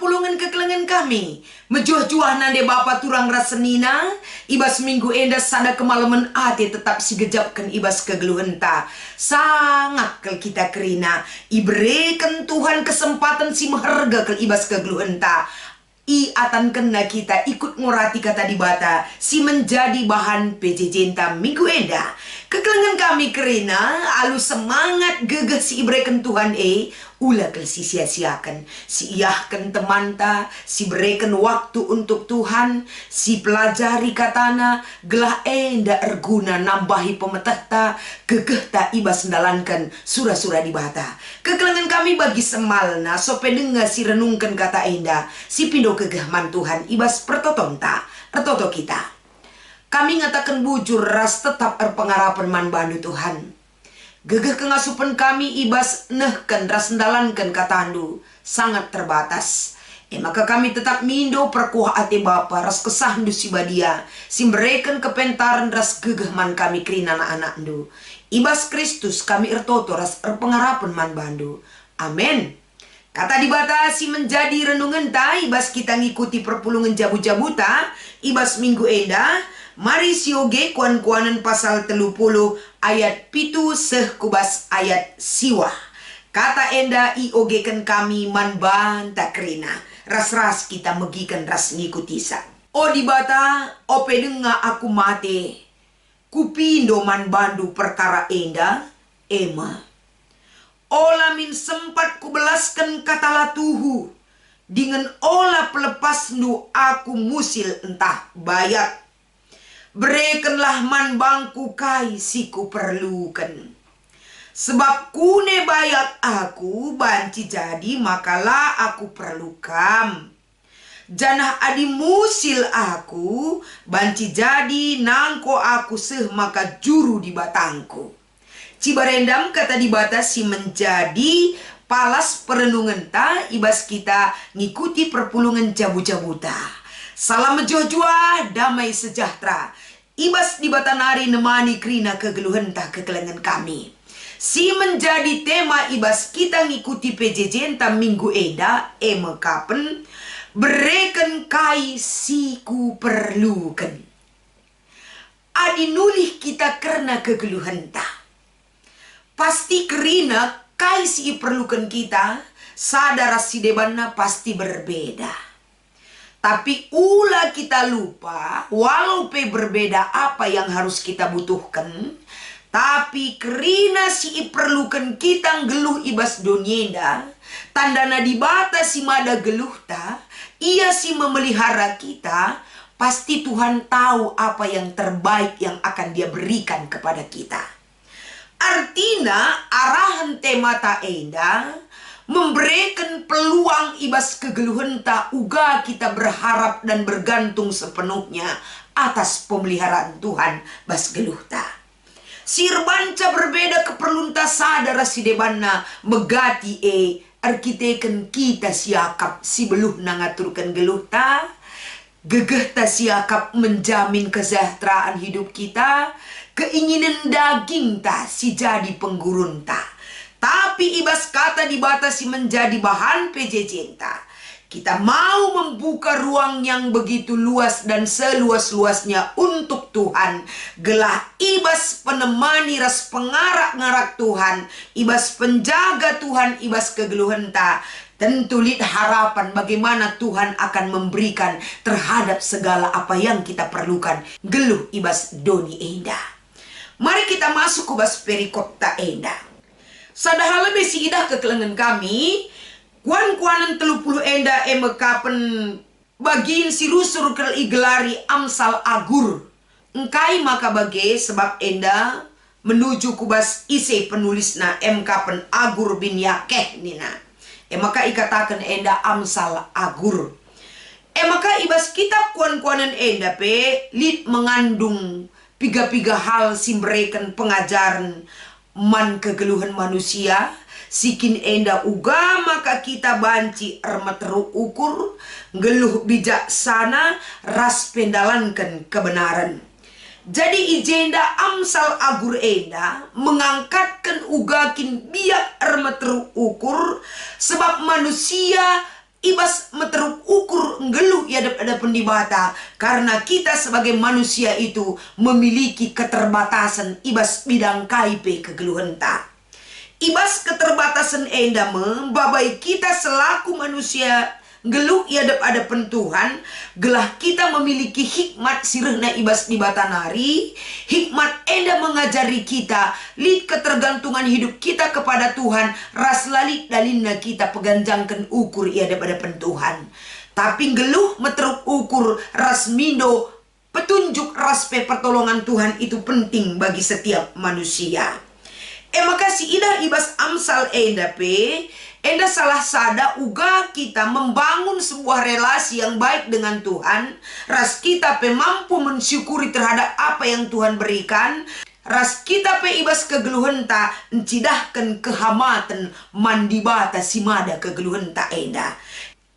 perpulungan kekelengan kami. Mejuah-juah nande Bapa turang rasenina. Ibas minggu enda sada kemalaman ate tetap sigejapkan ibas kegeluhenta. Sangat kel kita kerina. Iberikan Tuhan kesempatan si maharga kel ibas kegeluhenta. I atan kena kita ikut ngurati kata di bata si menjadi bahan pejejenta minggu enda. Kekelengan kami kerina alu semangat gegah si ibrekan Tuhan ulah kel si sia-siakan si iyahkan temanta si berikan waktu untuk Tuhan si pelajari katana gelah enda erguna nambahi pemetahta gegah ta ibas sendalankan surah-surah di bata. Kekelengan kami bagi semalna sope dengar si renungkan kata enda si pindo kegahman Tuhan ibas pertotonta ertoto kita. Kami ngatakan bujur ras tetap erpengarapan man bandu Tuhan. Gegah kengasupan kami ibas nehkan ras sendalankan katandu sangat terbatas. Maka kami tetap mindo perkuah ate Bapa ras kesahndu si badia simbrekan kepentaran ras gegah man kami kerina anak andu. Ibas Kristus kami ertoto ras erpengarapan man bandu. Amin. Kata dibatasi menjadi renungan ta ibas kita ngikuti perpulungan jabu-jabuta ibas minggu enda. Mari sioge kuan-kuanan pasal 30 ayat pitu seh kubas ayat siwa. Kata enda iogekan kami man banta kerina. Ras-ras kita megikan ras ngikuti sa. O dibata ope denga aku mate. Kupindo man bandu perkara enda ema. Ola min sempat kubelaskan kata tuhu. Dengan ola pelepas nu aku musil entah bayat. Berikanlah man bangku kai siku perlukan. Sebab kune bayat aku banci jadi makalah aku perlukam. Janah adi musil aku banci jadi nangko aku seh maka juru di batangku. Cibarendam kata dibatasi menjadi palas perenungan ta ibas kita ngikuti perpulungan jabu-jabuta. Salam jojua damai sejahtera. Ibas di batanari nemani krina kegeluhan tak kekelengan kami. Si menjadi tema ibas kita ngikuti PJJ minggu eda kapen bereken kai siku perlukan. Adi nulih kita karena kegeluhan tak. Pasti kerina kai si perlukan kita sadar si debana pasti berbeda. Tapi ulah kita lupa, walaupun berbeda apa yang harus kita butuhkan, tapi kerina si perlukan kita geluh ibas donyenda, tandana dibata si mada geluh ta, ia si memelihara kita, pasti Tuhan tahu apa yang terbaik yang akan dia berikan kepada kita. Artinya arahan tema ta enda, memberikan peluang ibas kegeluhan tak uga kita berharap dan bergantung sepenuhnya atas pemeliharaan Tuhan bas geluh ta. Sirbanca berbeda keperlunta sadara si debana megati arkiteken kita siakap si beluh nangaturkan geluh ta. Gegeh ta siakap menjamin kesejahteraan hidup kita. Keinginan daging ta si jadi penggurun ta. Tapi ibas kata dibatasi menjadi bahan PJJ ta. Kita mau membuka ruang yang begitu luas dan seluas-luasnya untuk Tuhan. Gelah ibas penemani ras pengarak-ngarak Tuhan. Ibas penjaga Tuhan, ibas kegeluhan ta. Tentu lid harapan bagaimana Tuhan akan memberikan terhadap segala apa yang kita perlukan. Geluh ibas doni enda. Mari kita masuk ke bas perikop ta enda. Sadahala besi idah kekelengan kami, kuan-kuanan 30 enda kapen bagiin si rusur kel igelari amsal agur. Engkai maka bage sebab enda menuju kubas isi penulisna kapen agur bin yakeh nina. Maka ikatakan enda amsal agur. Maka ibas kitab kuan-kuanan enda lid mengandung piga-piga hal simbrekan pengajaran man kegeluhan manusia sikin enda uga maka kita banci ermeteru ukur geluh bijaksana ras pendalankan kebenaran. Jadi ijenda amsal agur enda mengangkatkan ugakin biak ermeteru ukur sebab manusia ibas meteruk ukur nggeluh ada pendibata, karena kita sebagai manusia itu memiliki keterbatasan ibas bidang kaipe kegeluhan ta. Ibas keterbatasan enda membabai kita selaku manusia geluh ada pentuhan, gelah kita memiliki hikmat sirehna ibas di batanari. Hikmat enda mengajari kita lid ketergantungan hidup kita kepada Tuhan, ras lalik dalinna kita peganjangkan ukur ada pentuhan. Tapi geluh meteruk ukur ras mindo petunjuk ras pertolongan Tuhan itu penting bagi setiap manusia. Makasih idah ibas Amsal enda enda salah sada uga kita membangun sebuah relasi yang baik dengan Tuhan. Ras kita mampu mensyukuri terhadap apa yang Tuhan berikan. Ras kita ibas kegeluhan ta encidahkan kehamatan mandibata simada kegeluhan ta enda.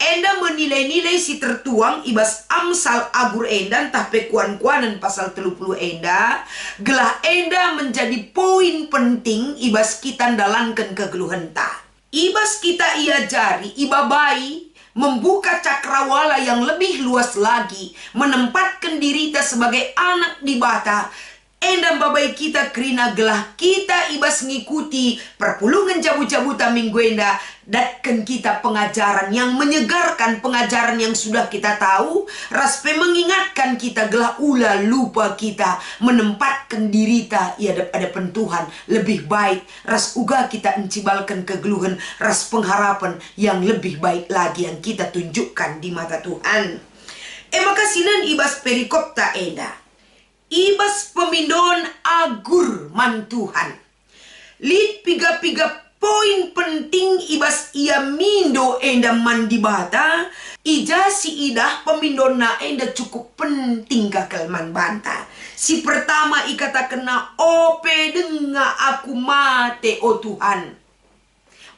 Enda menilai-nilai si tertuang ibas Amsal agur enda entah kuan-kuanan pasal 30 enda. Gelah enda menjadi poin penting ibas kita dalankan kegeluhan ta. Ibas kita iajari ibabai membuka cakrawala yang lebih luas lagi, menempatkan diri kita sebagai anak di bata. Endam babai kita kerina gelah kita ibas ngikuti perpulungan jabu-jabuta minggu enda, datkan kita pengajaran yang menyegarkan, pengajaran yang sudah kita tahu, raspe mengingatkan kita gelah ula lupa kita menempatkan diri ta ada pentuhan lebih baik, ras uga kita encibalkan kegeluhan, ras pengharapan yang lebih baik lagi yang kita tunjukkan di mata Tuhan. Makasinan ibas perikopta enda. Ibas pemindon agur man Tuhan. Lid piga-piga poin penting ibas ia mindo enda mandibata. Ija si idah pemindona enda cukup penting kakal man banta. Si pertama ikata kena ope denga aku mate o Tuhan.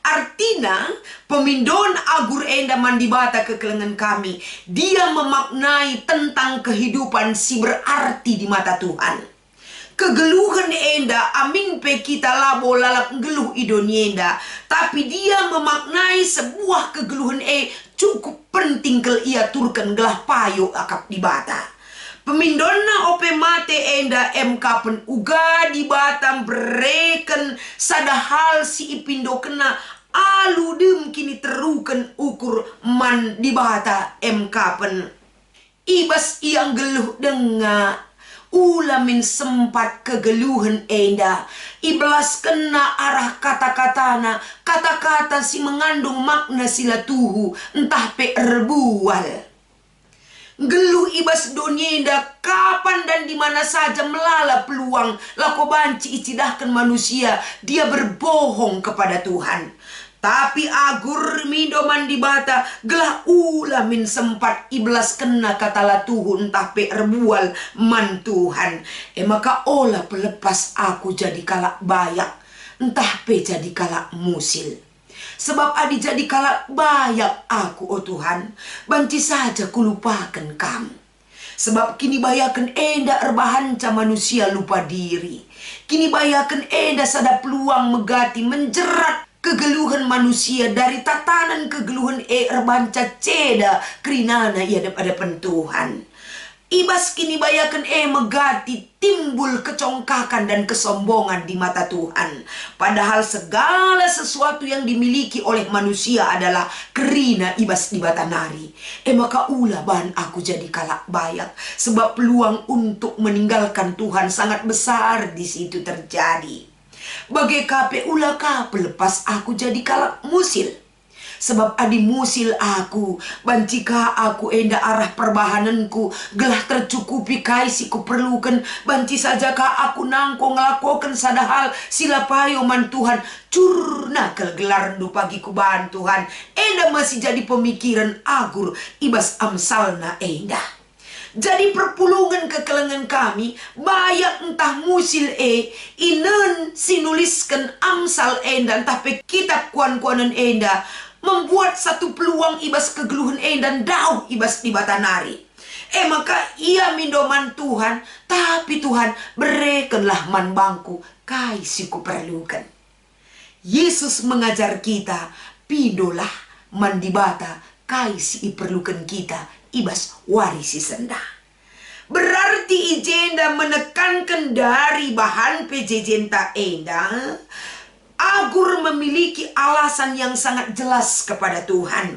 Artinya pemindon agur enda mandibata kekelengan kami. Dia memaknai tentang kehidupan si berarti di mata Tuhan. Kegeluhan enda amin pe kita labo lalap geluh idonienda. Tapi dia memaknai sebuah kegeluhan cukup penting kel ia turkan gelah payo akap di bata. Pemindonna ope mate enda MK pen uga di Batam bereken sadahal si ipindo kena alu dem kini terukan ukur man di bata MK pen. Ibas yang geluh denga ulamin sempat kegeluhan enda. Iblas kena arah kata-katana, kata-kata si mengandung makna sila tuhu entah pe erbual. Geluh ibas donienda kapan dan di mana saja melala peluang lako banci icidahkan manusia dia berbohong kepada Tuhan. Tapi agur mindo mandibata gelah ulamin sempat iblas kena katala tuhu entah pe erbual man Tuhan. Maka olah pelepas aku jadi kalak bayak entah pe jadi kalak musil. Sebab adi jadi kalak bayak aku, oh Tuhan, banci saja kulupakan kamu. Sebab kini bayakan enda erbahanca manusia lupa diri. Kini bayakan enda sada peluang megati menjerat kegeluhan manusia dari tatanan kegeluhan erbanca ceda kerinana ia ada pentuhan. Ibas kini bayakan megati timbul kecongkakan dan kesombongan di mata Tuhan. Padahal segala sesuatu yang dimiliki oleh manusia adalah kerina ibas di batanari. Maka ulah bahan aku jadi kalak bayak. Sebab peluang untuk meninggalkan Tuhan sangat besar di situ terjadi. Bagai kape ulah kape lepas aku jadi kalak musil. Sebab adi musil aku, bancika aku enda arah perbahananku, gelah tercukupi kai si ku perlukan, banci saja ka aku nangko ngelakokan sadahal sila payo man Tuhan, curna kel gelar du pagi ku bahan Tuhan, enda masih jadi pemikiran agur ibas amsalna enda. Jadi perpulungan kekelengan kami bayak entah musil inen sinuliskan amsal enda entah pe kitab kuan-kuanan enda membuat satu peluang ibas kegeluhan dan dauh ibas di batanari. Maka ia mindoman Tuhan, tapi Tuhan berikanlah man bangku kai siku perlukan. Yesus mengajar kita, pidolah man di bata kai si perlukan kita ibas warisi senda. Berarti ijenda menekankan dari bahan pejejenta enda, Agur memiliki alasan yang sangat jelas kepada Tuhan.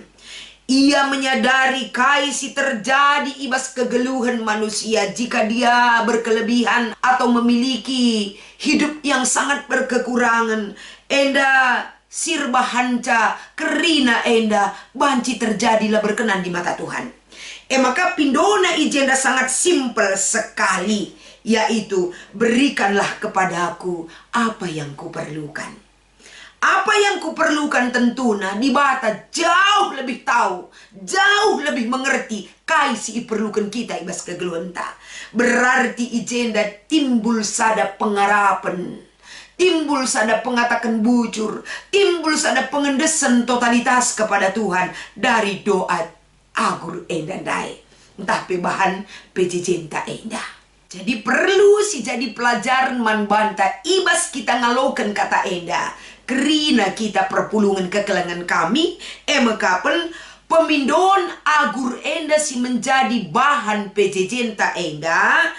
Ia menyadari kaisi terjadi ibas kegeluhan manusia jika dia berkelebihan atau memiliki hidup yang sangat berkekurangan. Enda sirba hanca kerina enda banci terjadilah berkenan di mata Tuhan. Maka pindona ijenda sangat simpel sekali, yaitu berikanlah kepadaku apa yang kuperlukan. Apa yang kuperlukan tentunya di bata jauh lebih tahu, jauh lebih mengerti kaisi perlukan kita ibas kegeluhan ta. Berarti ijenda timbul sada pengarapan, timbul sada pengatakan bujur, timbul sada pengendesan totalitas kepada Tuhan dari doa Agur enda dai. Entah bahan pejejenta enda. Jadi perlu si jadi pelajaran man banta ibas kita ngalokan kata enda. Kerina kita perpulungan kekelangan kami, mekapen pemindon Agur enda si menjadi bahan pejejenta enda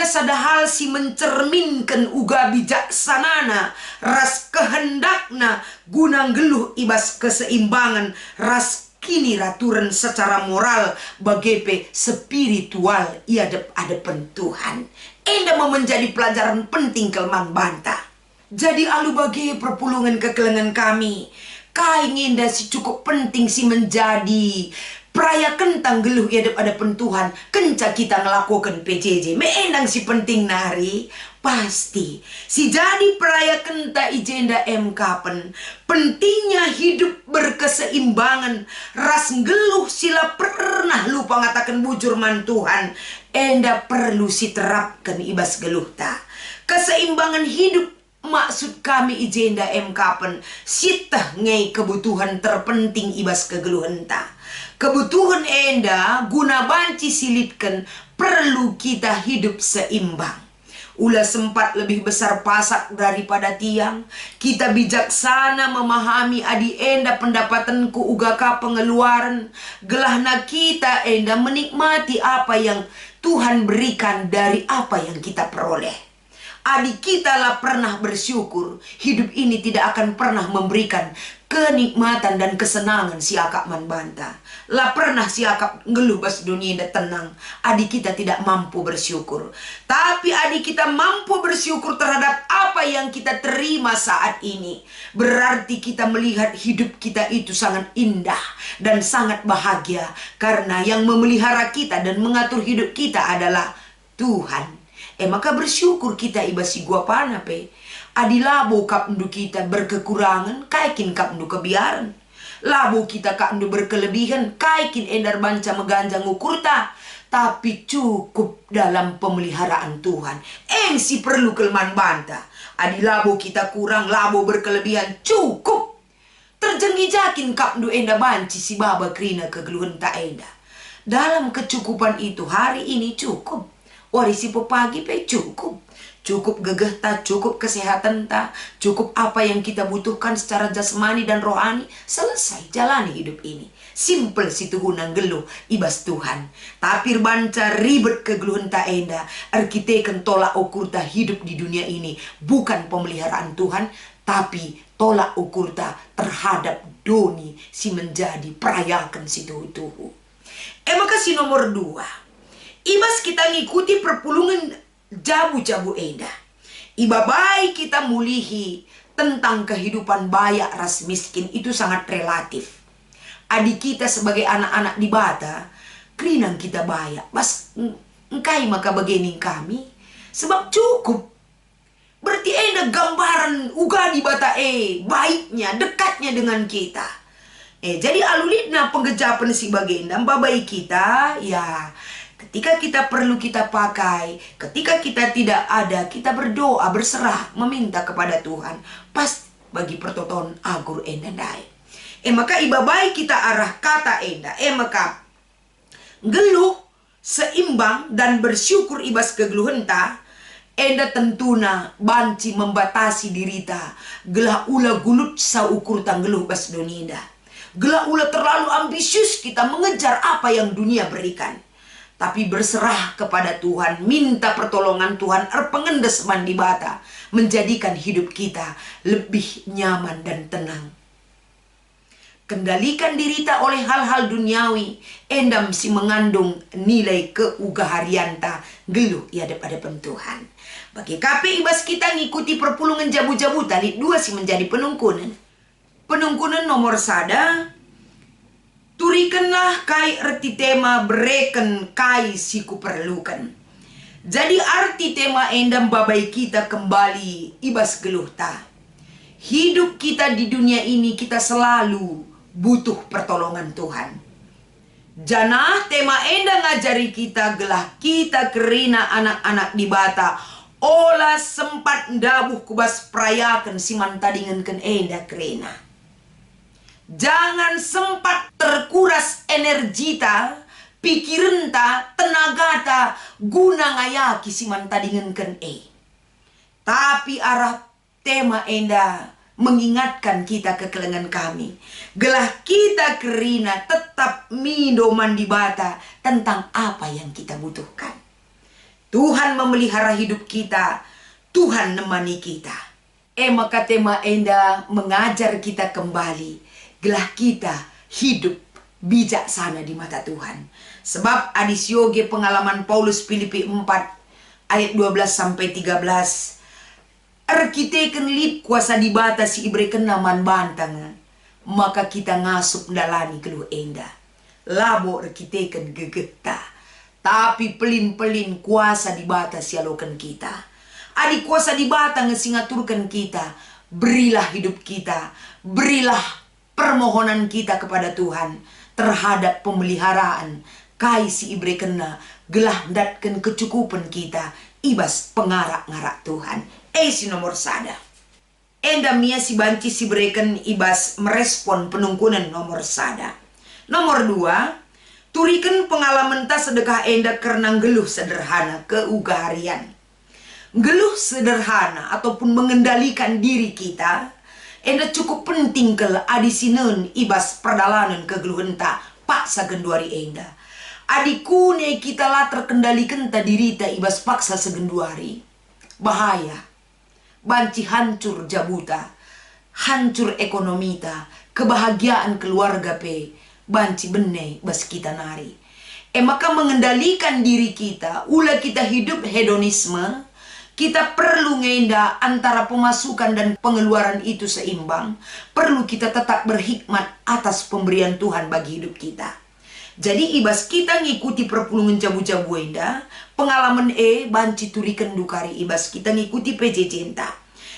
sadahal si mencerminkan uga bijaksanana, ras kehendakna gunang geluh ibas keseimbangan, ras kini raturan secara moral bagepe spiritual iadep-adepen Tuhan. Enda mau menjadi pelajaran penting kelman banta. Jadi alu bagi perpulungan kekelengan kami, kai nginda si cukup penting si menjadi peraya kentang geluh ada pentuhan kenca kita ngelakukan PJJ meenang si penting nari pasti si jadi peraya kenta ijenda kapen pentingnya hidup berkeseimbangan ras geluh sila pernah lupa ngatakan bujur man Tuhan enda perlu si terapkan ibas geluh ta keseimbangan hidup. Maksud kami ijenda kapen sitah ngai kebutuhan terpenting ibas kegeluhan ta. Kebutuhan enda guna banci silitkan perlu kita hidup seimbang. Ulah sempat lebih besar pasak daripada tiang. Kita bijaksana memahami adi enda pendapatanku ugaka pengeluaran. Gelahna kita enda menikmati apa yang Tuhan berikan dari apa yang kita peroleh. Adik kita lah pernah bersyukur hidup ini tidak akan pernah memberikan kenikmatan dan kesenangan si akak man banta. Lah pernah si akak ngeluh bas dunia indah tenang. Adik kita tidak mampu bersyukur. Tapi adik kita mampu bersyukur terhadap apa yang kita terima saat ini. Berarti kita melihat hidup kita itu sangat indah dan sangat bahagia. Karena yang memelihara kita dan mengatur hidup kita adalah Tuhan. Maka bersyukur kita ibasi gua pana pe. Adi labo kap ndu kita berkekurangan, kaikin kap ndu kebiaran. Labo kita kap ndu berkelebihan, kaikin endar banca meganja ngukurta. Tapi cukup dalam pemeliharaan Tuhan. Si perlu kelman banta. Adi labo kita kurang, labo berkelebihan, cukup. Terjenggi-jakin kap ndu enda banci si baba krina kegeluhan tak enda. Dalam kecukupan itu hari ini cukup. Warisi pagi pe cukup. Cukup gegeh ta, cukup kesehatan ta, cukup apa yang kita butuhkan secara jasmani dan rohani. Selesai jalani hidup ini. Simple situ hunang geluh ibas Tuhan. Tapi banca ribet kegeluhan ta enda. Arkiteken tolak ukur ta hidup di dunia ini. Bukan pemeliharaan Tuhan, tapi tolak ukur ta terhadap doni si menjadi perayakan situ itu. Maka si nomor 2. Ibas kita ngikuti perpulungan jabu-jabu enda. Iba baik kita mulihi tentang kehidupan bayak ras miskin itu sangat relatif. Adik kita sebagai anak-anak di bata, kerinang kita bayak. Bas engkai maka begini kami. Sebab cukup. Berarti enda gambaran uga di bata baiknya, dekatnya dengan kita. Jadi alulitna penggejapan si bagenda babai kita ya. Ketika kita perlu kita pakai, ketika kita tidak ada, kita berdoa, berserah, meminta kepada Tuhan. Pas bagi pertoton Agur enda dai. Maka iba baik kita arah kata enda. Maka geluh, seimbang dan bersyukur ibas kegeluhan ta. Enda tentuna banci membatasi dirita. Gelah ula gulut sa ukur tanggeluh bas donida. Gelah ulah terlalu ambisius kita mengejar apa yang dunia berikan. Tapi berserah kepada Tuhan, minta pertolongan Tuhan, pengendes mandi bata, menjadikan hidup kita lebih nyaman dan tenang. Kendalikan diri ta oleh hal-hal duniawi, endam si mengandung nilai keugaharianta, geluh ia hadapan Tuhan. Bagi KP ibas kita ngikuti perpulungan jabu-jabu tali dua si menjadi penungkunan. Penungkunan nomor sada, turikanlah kai arti tema bereken kai siku perlukan. Jadi arti tema endam babai kita kembali ibas geluh ta. Hidup kita di dunia ini kita selalu butuh pertolongan Tuhan. Janah tema enda ngajari kita gelah kita kerina anak-anak di bata. Olah sempat ndabuh kubas perayakan siman tadingankan enda kerina. Jangan sempat terkuras energi ta, pikiran ta, tenaga ta, guna ngayaki siman tadingankan Tapi arah tema enda mengingatkan kita kekelengan kami. Gelah kita kerina tetap mindo mandi bata tentang apa yang kita butuhkan. Tuhan memelihara hidup kita, Tuhan nemani kita. Maka tema enda mengajar kita kembali. Gelah kita hidup bijaksana di mata Tuhan. Sebab adis yoge pengalaman Paulus Filipi 4 ayat 12 sampai 13. Arkiteken lip kuasa dibatasi ibreken naman bantang. Maka kita ngasup dalani keluh enda. Labo arkiteken gegeta. Tapi pelin-pelin kuasa dibatasi alokan kita. Adi kuasa dibatang singaturkan kita. Berilah hidup kita. Berilah permohonan kita kepada Tuhan terhadap pemeliharaan kai si ibre kena gelah datkan kecukupan kita ibas pengarak-ngarak Tuhan. Si nomor sada. Enda mia si banci si breken ibas merespon penungkunan nomor sada. Nomor dua, turikan pengalaman ta sedekah enda karena geluh sederhana keugaharian. Geluh sederhana ataupun mengendalikan diri kita enda cukup penting ke adisineun ibas perdalanan kegeluhan ta paksa genduari enda. Adikune kita lah terkendalikan ta diri ta ibas paksa segenduari. Bahaya. Banci hancur jabuta. Hancur ekonomi ta. Kebahagiaan keluarga pe. Banci bene bas kita nari. Maka mengendalikan diri kita. Ula kita hidup hedonisme. Kita perlu ngenda antara pemasukan dan pengeluaran itu seimbang. Perlu kita tetap berhikmat atas pemberian Tuhan bagi hidup kita. Jadi ibas kita ngikuti perpulungan jabu-jabu enda. Pengalaman banci turikan dukari ibas kita ngikuti PJJ enta.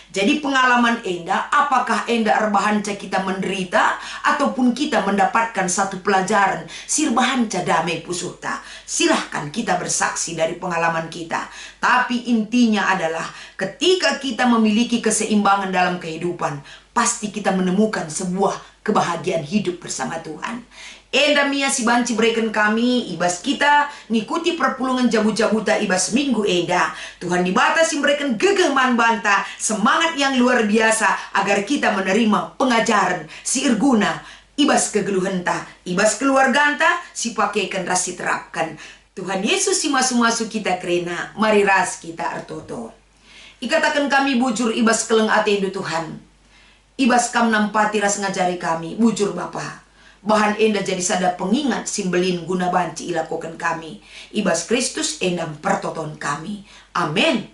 Jadi pengalaman enda, apakah enda arbahanca kita menderita ataupun kita mendapatkan satu pelajaran sirbahanca damai pusuhta. Silahkan kita bersaksi dari pengalaman kita. Tapi intinya adalah ketika kita memiliki keseimbangan dalam kehidupan, pasti kita menemukan sebuah kebahagiaan hidup bersama Tuhan. Enda mia si banci berikan kami ibas kita ngikuti perpulungan jabu-jabuta ibas minggu enda. Tuhan dibatasi berikan gegeman banta semangat yang luar biasa agar kita menerima pengajaran si irguna ibas kegeluhenta ibas keluarganta si pakaikan rasi terapkan. Tuhan Yesus si masu-masu kita kerena mari ras kita artoto. Ikatakan kami bujur ibas keleng atendu Tuhan. Ibas kam nampati ras ngajari kami bujur Bapa. Bahan enda jadi sada pengingat simbelin guna banci ilakukan kami. Ibas Kristus endam pertoton kami. Amin.